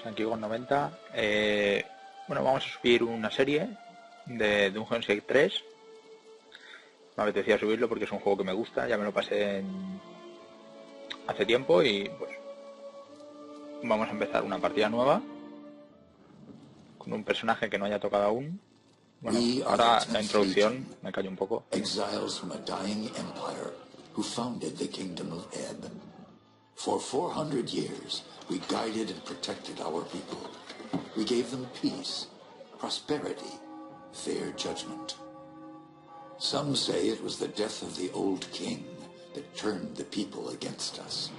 aquí con 90. Bueno, vamos a subir una serie de DS3. Me apetecía subirlo porque es un juego que me gusta, ya me lo pasé hace tiempo y pues vamos a empezar una partida nueva con un personaje que no haya tocado aún. Bueno, ahora la introducción me callo un poco. Exiles from a dying empire who founded the kingdom of Ebb. For 400 years, we guided and protected our people. We gave them peace, prosperity, fair judgment. Some say it was the death of the old king that turned the people against us.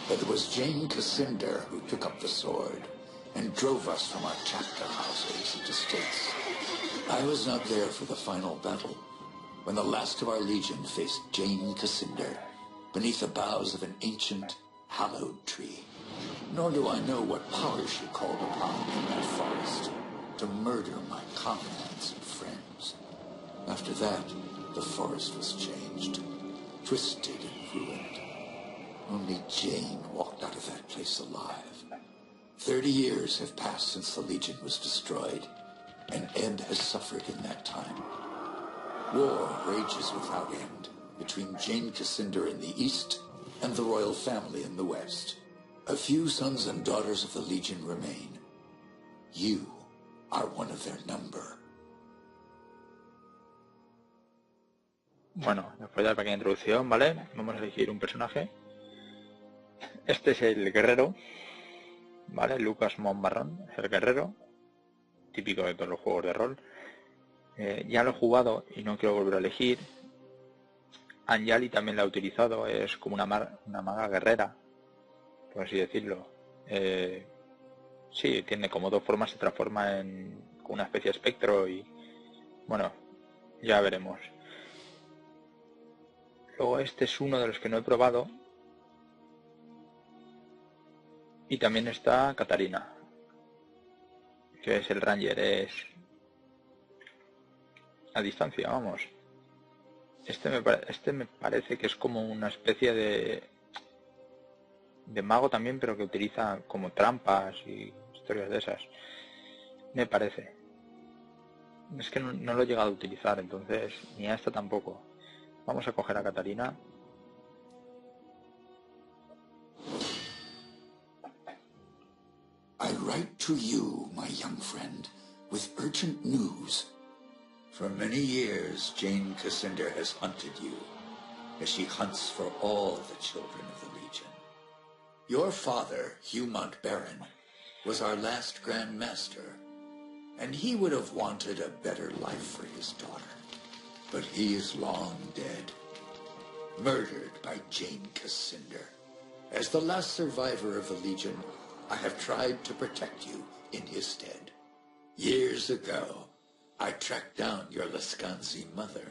But it was Jane Cassinder who took up the sword and drove us from our chapter houses and estates. I was not there for the final battle, when the last of our legion faced Jane Cassinder beneath the boughs of an ancient, hallowed tree. Nor do I know what power she called upon in that forest to murder my comrades and friends. After that, the forest was changed, twisted and ruined. Only Jane walked out of that place alive. 30 years have passed since the Legion was destroyed, and Ebb has suffered in that time. War rages without end between Jane Cassinder in the east and the royal family in the west. A few sons and daughters of the Legion remain. You are one of their number. Bueno, después de la pequeña introducción, ¿vale? Vamos a elegir un personaje. Este es el guerrero, ¿vale? Lucas Monbarrón es el guerrero, típico de todos los juegos de rol. Ya lo he jugado y no quiero volver a elegir. Anjali también la he utilizado, es como una maga guerrera, por así decirlo. Sí, tiene como dos formas, se transforma en una especie de espectro y bueno, ya veremos. Luego este es uno de los que no he probado. Y también está Katarina, que es el Ranger, es a distancia, vamos. Este me parece que es como una especie de mago también, pero que utiliza como trampas y historias de esas. Me parece. Es que no lo he llegado a utilizar, entonces ni a esta tampoco. Vamos a coger a Katarina. I write to you, my young friend, with urgent news. For many years, Jane Cassinder has hunted you, as she hunts for all the children of the Legion. Your father, Hugh Montbarron, was our last Grand Master, and he would have wanted a better life for his daughter. But he is long dead, murdered by Jane Cassinder. As the last survivor of the Legion, I have tried to protect you in his stead. Years ago, I tracked down your Lascanzi mother.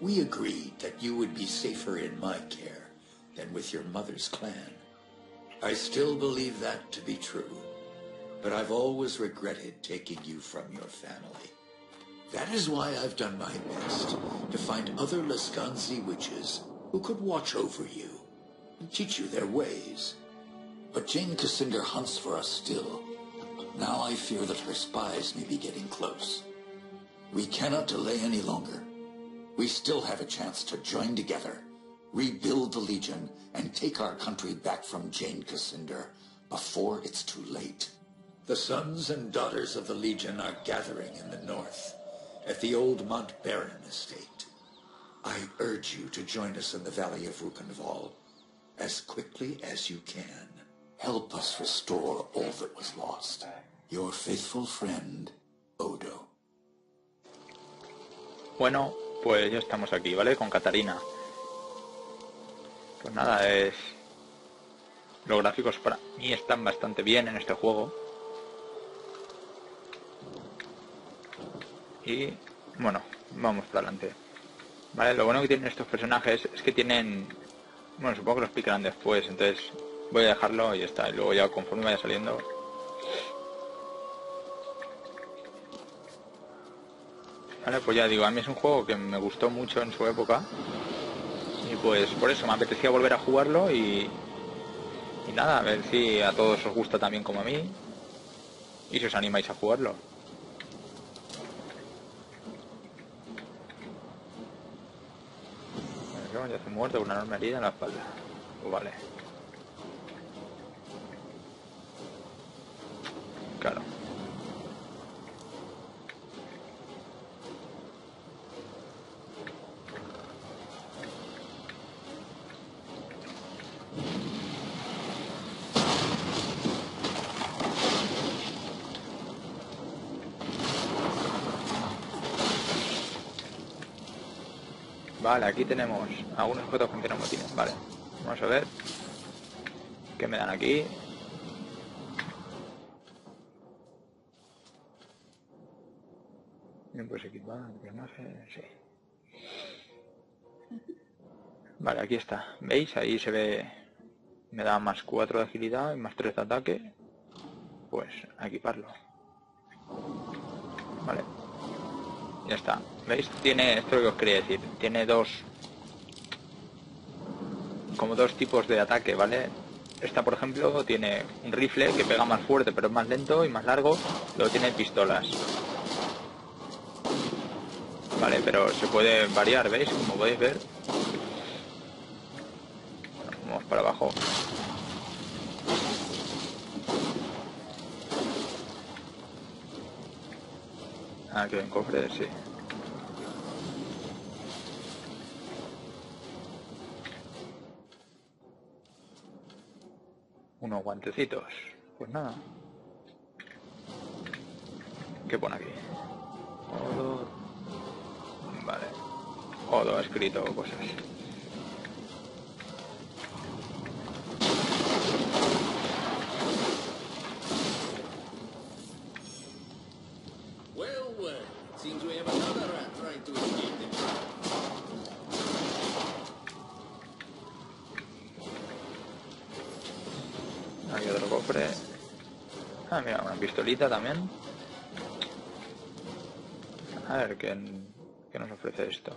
We agreed that you would be safer in my care than with your mother's clan. I still believe that to be true, but I've always regretted taking you from your family. That is why I've done my best to find other Lascanzi witches who could watch over you and teach you their ways. But Jane Cassinder hunts for us still. Now I fear that her spies may be getting close. We cannot delay any longer. We still have a chance to join together, rebuild the Legion, and take our country back from Jane Cassinder before it's too late. The sons and daughters of the Legion are gathering in the north, at the old Montbarron estate. I urge you to join us in the Valley of Rukenval as quickly as you can. Help us restore all that was lost. Your faithful friend, Odo. Bueno, pues ya estamos aquí, ¿vale? Con Katarina. Pues nada, los gráficos para mí están bastante bien en este juego. Y bueno, vamos para adelante. Vale, lo bueno que tienen estos personajes es que tienen... Bueno, supongo que lo explicarán después, entonces voy a dejarlo y ya está. Y luego ya conforme vaya saliendo... Vale, pues ya digo, a mí es un juego que me gustó mucho en su época. Y pues por eso me apetecía volver a jugarlo y nada, a ver si a todos os gusta también como a mí. Y si os animáis a jugarlo. Ya estoy muerto con una enorme herida en la espalda. Pues vale. Claro. Vale, aquí tenemos algunos objetos que tienen motines. Vale, vamos a ver qué me dan aquí. Bien, pues equipar el personaje, sí. Vale, aquí está. ¿Veis? Ahí se ve. Me da más 4 de agilidad y más 3 de ataque. Pues a equiparlo. Vale. Ya está. ¿Veis? Tiene, esto es lo que os quería decir. Tiene como dos tipos de ataque, ¿vale? Esta, por ejemplo, tiene un rifle que pega más fuerte, pero es más lento y más largo. Luego tiene pistolas. Vale, pero se puede variar, ¿veis? Como podéis ver. Bueno, vamos para abajo. Ah, que hay un cofre, sí. Unos guantecitos. Pues nada. ¿Qué pone aquí? Odo. Vale. Odo ha escrito cosas. Hay otro cofre. Ah, mira, una pistolita también. A ver, ¿qué nos ofrece esto?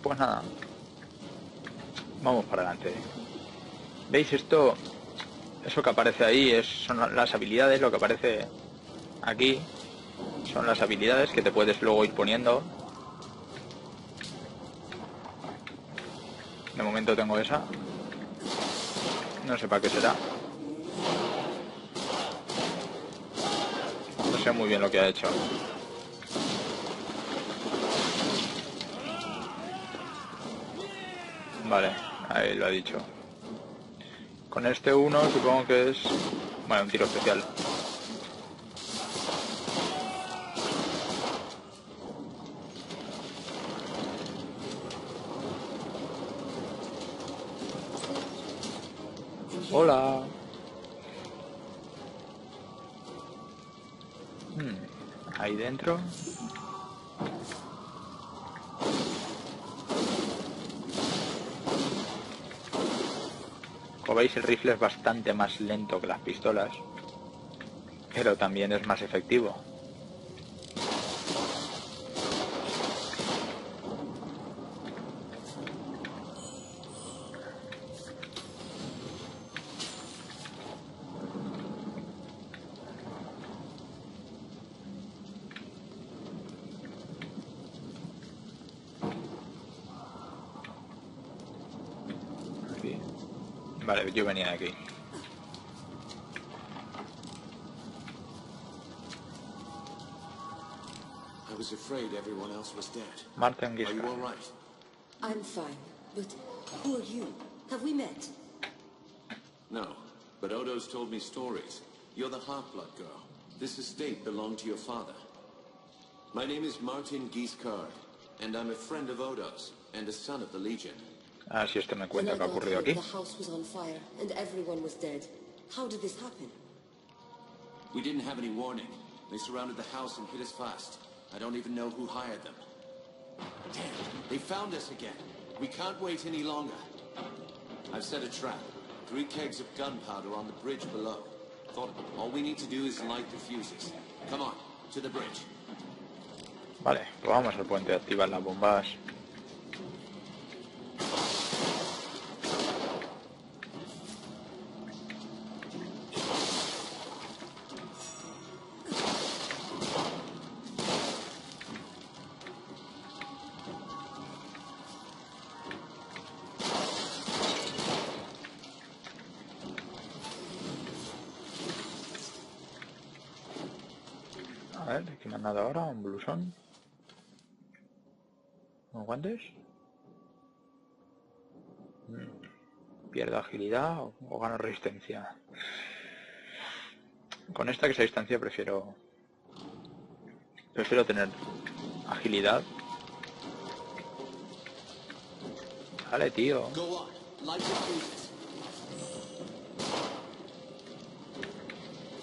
Pues nada. Vamos para adelante. ¿Veis esto? Eso que aparece ahí son las habilidades, lo que aparece aquí son las habilidades que te puedes luego ir poniendo. De momento tengo esa. No sé para qué será. No sé muy bien lo que ha hecho. Vale, ahí lo ha dicho. Con este uno supongo que es... Bueno, un tiro especial. Hola. Ahí dentro. Como veis, el rifle es bastante más lento que las pistolas, pero también es más efectivo. Aquí. Vale, yo venía de aquí. I was afraid everyone else was dead. Martin Are you Giscard. all right? I'm fine, but who are you? Have we met? No, but Odo's told me stories. You're the Half-Blood girl. This estate belonged to your father. My name is Martin Giscard, and I'm a friend of Odo's, and a son of the Legion. Ah, si esto me When cuenta I que ha got ocurrido here, aquí. the house was on fire, and everyone was dead. How did this happen? We didn't have any warning. They surrounded the house and hit us fast. I don't even know who hired them. Damn, they found us again. We can't wait any longer. I've set a trap. 3 kegs of gunpowder on the bridge below. Thought all we need to do is light the fuses. Come on, to the bridge. Vale, pues vamos al puente a activar las bombas. A ver, ¿qué me han dado ahora? Un blusón. ¿Unos guantes? Pierdo agilidad o gano resistencia. Con esta que sea distancia prefiero tener agilidad. Vale, tío. Go on. Light your fuses.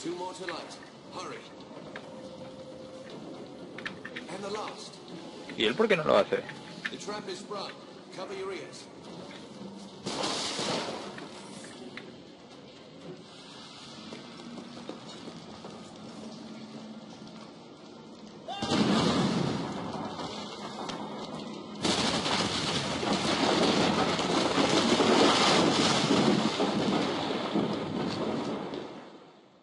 2 more to light. Hurry. And the last. ¿Y él por qué no lo hace? The trap is sprung. Cover your ears.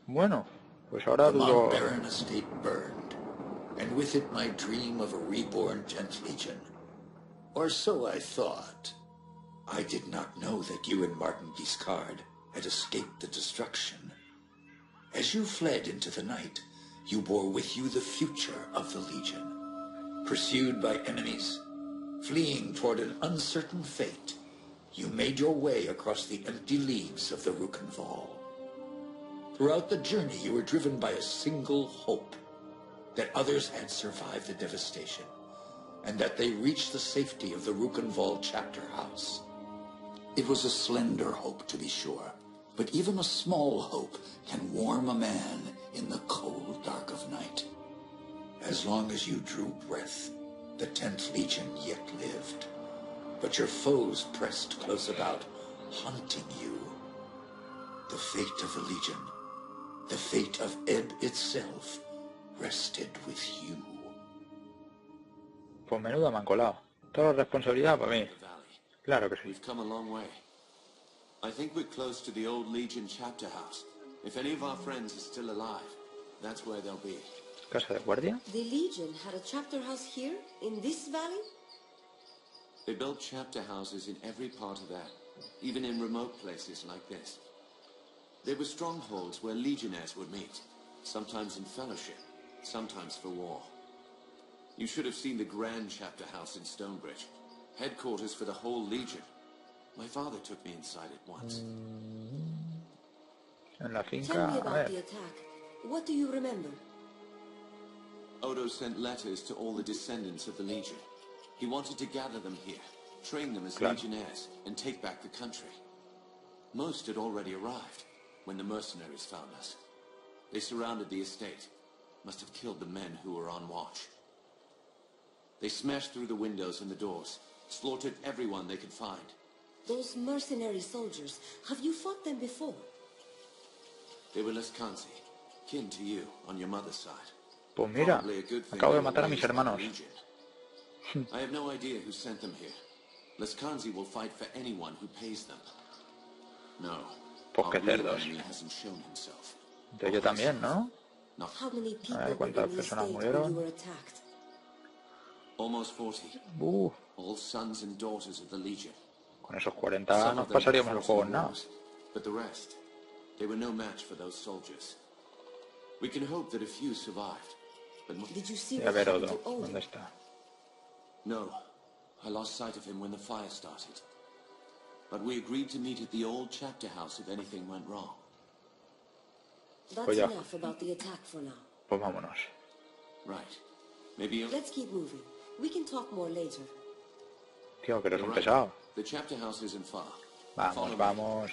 Bueno, pues ahora The dudo... Mount Baron estate burned, and with it my dream of a reborn 10th Legion. Or so I thought. I did not know that you and Martin Guiscard had escaped the destruction. As you fled into the night, you bore with you the future of the Legion. Pursued by enemies, fleeing toward an uncertain fate, you made your way across the empty leagues of the Rukenval. Throughout the journey, you were driven by a single hope, that others had survived the devastation, and that they reached the safety of the Rukenval chapter house. It was a slender hope, to be sure, but even a small hope can warm a man in the cold dark of night. As long as you drew breath, the 10th Legion yet lived, but your foes pressed close about, haunting you. The fate of the Legion, the fate of Ebb itself, rested with you. Pues menuda me han colado. Toda la responsabilidad para mí. The valley. Claro que sí. We've come a long way. I think we're close to the old Legion chapter house. If any of our friends are still alive, that's where they'll be. ¿Casa de guardia? The Legion had a chapter house here, in this valley? They built chapter houses in every part of that, even in remote places like this. They were strongholds where legionnaires would meet, sometimes in fellowship, sometimes for war. You should have seen the grand chapter house in Stonebridge, headquarters for the whole Legion. My father took me inside it once. En la Tell finca... me A about the ver. attack. What do you remember? Odo sent letters to all the descendants of the Legion. He wanted to gather them here, train them as Claro. legionnaires, and take back the country. Most had already arrived when the mercenaries found us. They surrounded the estate. Must have killed the men who were on watch. They smashed through the windows and the doors, slaughtered everyone they could find. Those mercenary soldiers, have you fought them before? They were Leskansi, kin to you on your mother's side. Pues mira, Probably a good thing acabo de they were matar a mis raised by the hermanos. Legion. I have no idea who sent them here. Leskansi will fight for anyone who pays them. No, Pues our qué real cerdos. enemy hasn't shown himself. Entonces yo también, ¿no? Not How many people A ver, were ¿cuántas in the personas estate when murieron? you were attacked? almost 40. All sons and daughters of the Legion. Con esos 40 Some nos of them pasaríamos el fought juego in en nada. wars, but the rest, they were no match for those soldiers. We can hope that a few survived, but Did you see Y a what ver happened Odo, to Odo? ¿dónde está? no. I lost sight of him when the fire started. But we agreed to meet at the old chapter house if anything went wrong. That's Pues ya. enough about the attack for now. Pues vámonos. Right. Maybe you... Let's keep moving. We can talk more later. Tío, que eres You're un right. pesado. The chapter house isn't far. Vamos, Follow me. vamos.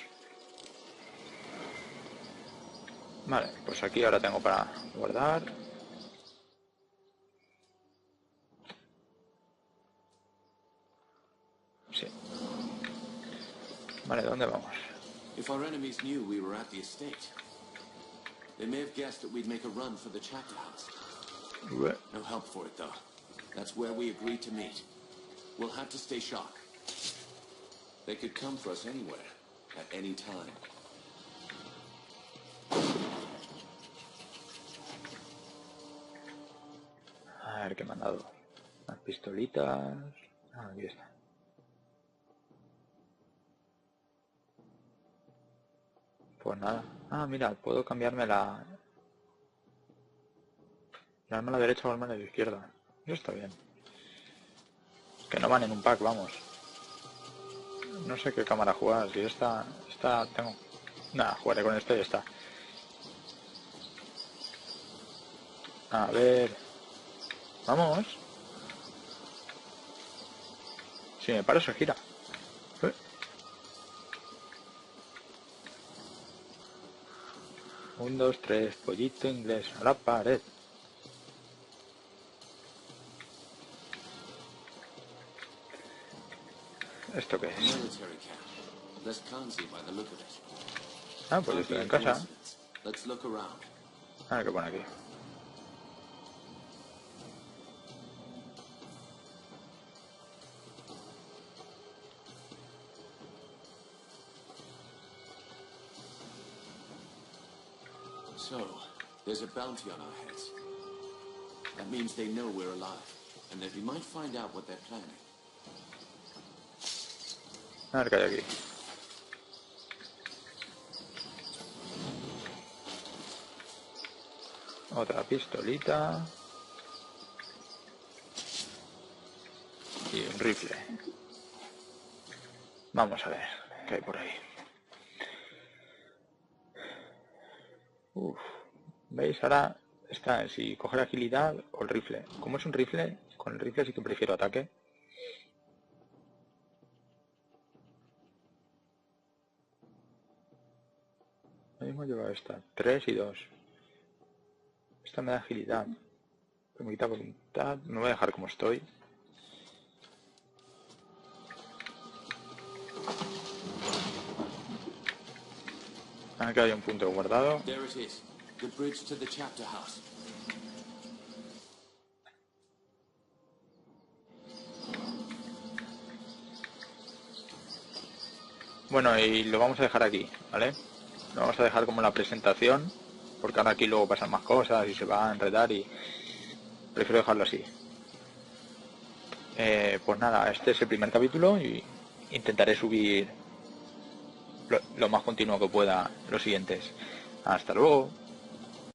Vale, pues aquí ahora tengo para guardar. Sí. Vale, ¿dónde vamos? If our enemies knew we were at the estate, they may have guessed that we'd make a run for the chapter house. No help for it, though. That's where we agreed to meet. We'll have to stay sharp. They could come for us anywhere, at any time. A ver qué me han dado. Las pistolitas. Ah, aquí está. Pues nada. Ah, mira, puedo cambiarme la... El arma a la derecha o el arma a la izquierda. Eso está bien. Que no van en un pack, vamos. No sé qué cámara jugar. Si esta tengo... Nada, jugaré con esta y ya está. A ver... Vamos. Si me paro se gira. 1, 2, 3, pollito inglés a la pared. ¿Esto qué es? Ah, pues estoy en casa. A ver qué pone aquí. So, there's a bounty on our heads. That means they know we're alive, and that we might find out what they're planning. A ver qué hay aquí. Otra pistolita. Y un rifle. Vamos a ver qué hay por ahí. Uf. ¿Veis? Ahora está si coger agilidad o el rifle. Como es un rifle, con el rifle sí que prefiero ataque. Ahora mismo lleva esta, 3 y 2. Esta me da agilidad. Me quita voluntad. Me voy a dejar como estoy. Aquí hay un punto guardado. There it is, the bridge to the chapter house. Bueno, y lo vamos a dejar aquí, ¿vale? Lo vamos a dejar como la presentación, porque ahora aquí luego pasan más cosas y se va a enredar y prefiero dejarlo así. Pues nada, este es el primer capítulo y intentaré subir lo más continuo que pueda los siguientes. Hasta luego.